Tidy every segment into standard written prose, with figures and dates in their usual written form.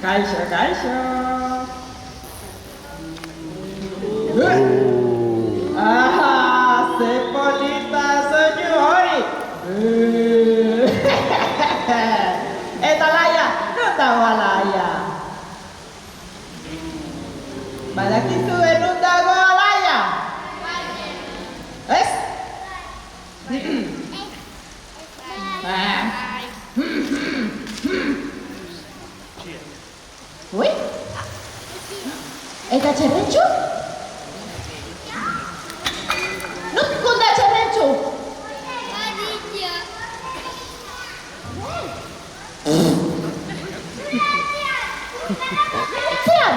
가이쇼 가이쇼. Ah, Sepolita senyori. Eta laya, nu tahu laya. Banyak itu nu tahu laya. Es. Oi? Eta cerecu? Nu kunda cerecu? Siap.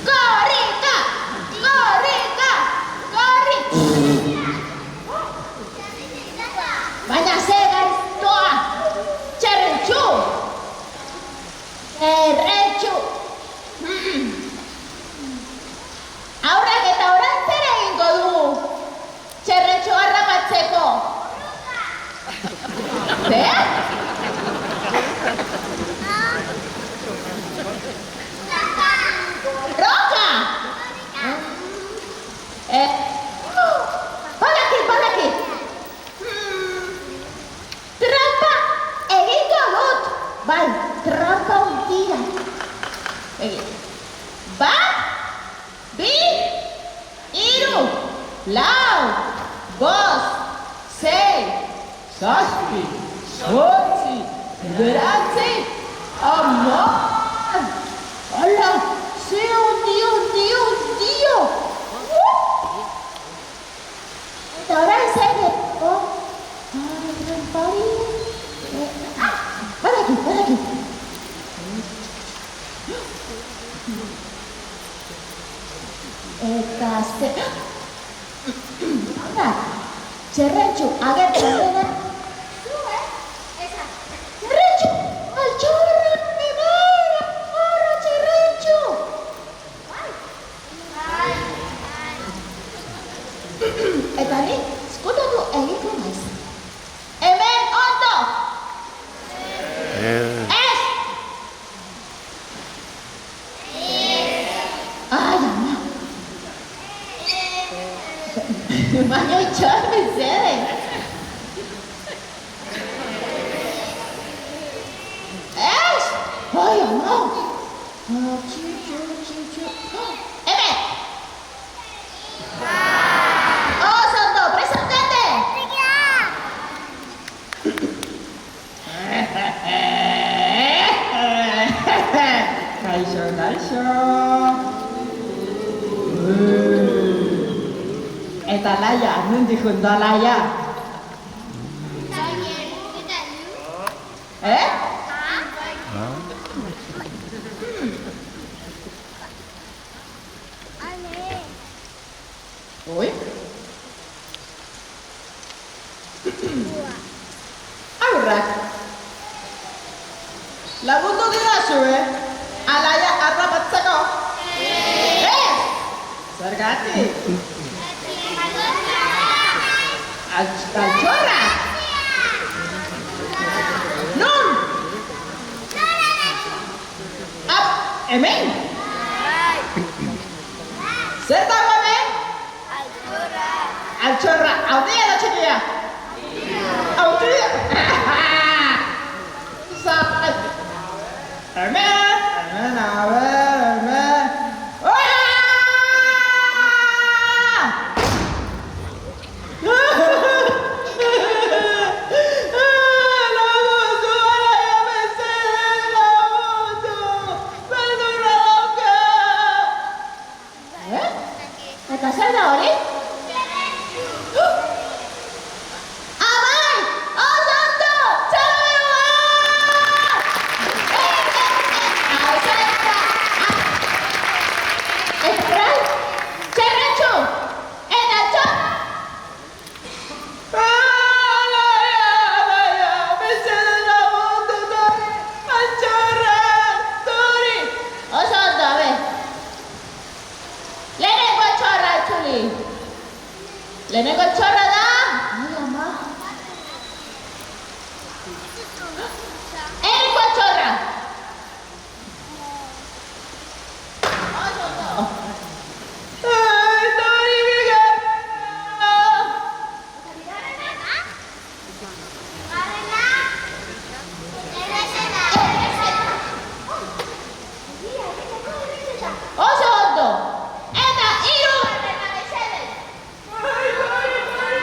Gorika, gorika, gorik. Banyak sekali doa. Cerecu, cerecu. Ahora kita orang sering dulu. Cerecu orang maceko. Deh? Roka. Balaki. Trampa. Galut. Bal. Trampa un día. Ba. Bi. Iru. Lau. Bos. Sei. Saspi. Soci. Grazie. Amor. Hola. Sí, un Dio. Ahora en serio. Ven aquí. Ahora, cerecu, agak berbeda. Cerecu, alcoran di mana? Orang cerecu. Tadi, sekolah tu kemas. Emen onto. Es. Jangan. Banyak cara sih. Es. Jangan. Cucu. Emen. Oh, Santo, presentante. Kaisho. Eta laya, nun dihunto laya. Oi? Alright. Lagu tu dirasa alaya arapat sako. Sargati. Alchora. Non. Up. Emen. Serta emen. Alchora. Audia la chiquilla. Audia. Saat. Emen. Amen. Lehenengo txorra da... Ai, ama. Eneko txorra. Eta hori bigarrena. Oso ondo. Eta hiru. Ai,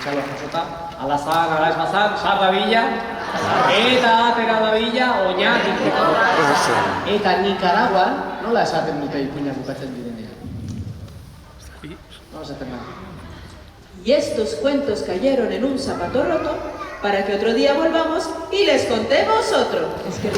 Gonzalo jasota, alazan, alaizbazan, sar dabila, eta atera dabila, oinatik. Eta Nicaraguan, nola esaten dute ipuinak bukatzen direnean? Nola esaten da? Y estos cuentos cayeron en un zapato roto para que otro día volvamos y les contemos otro. Es que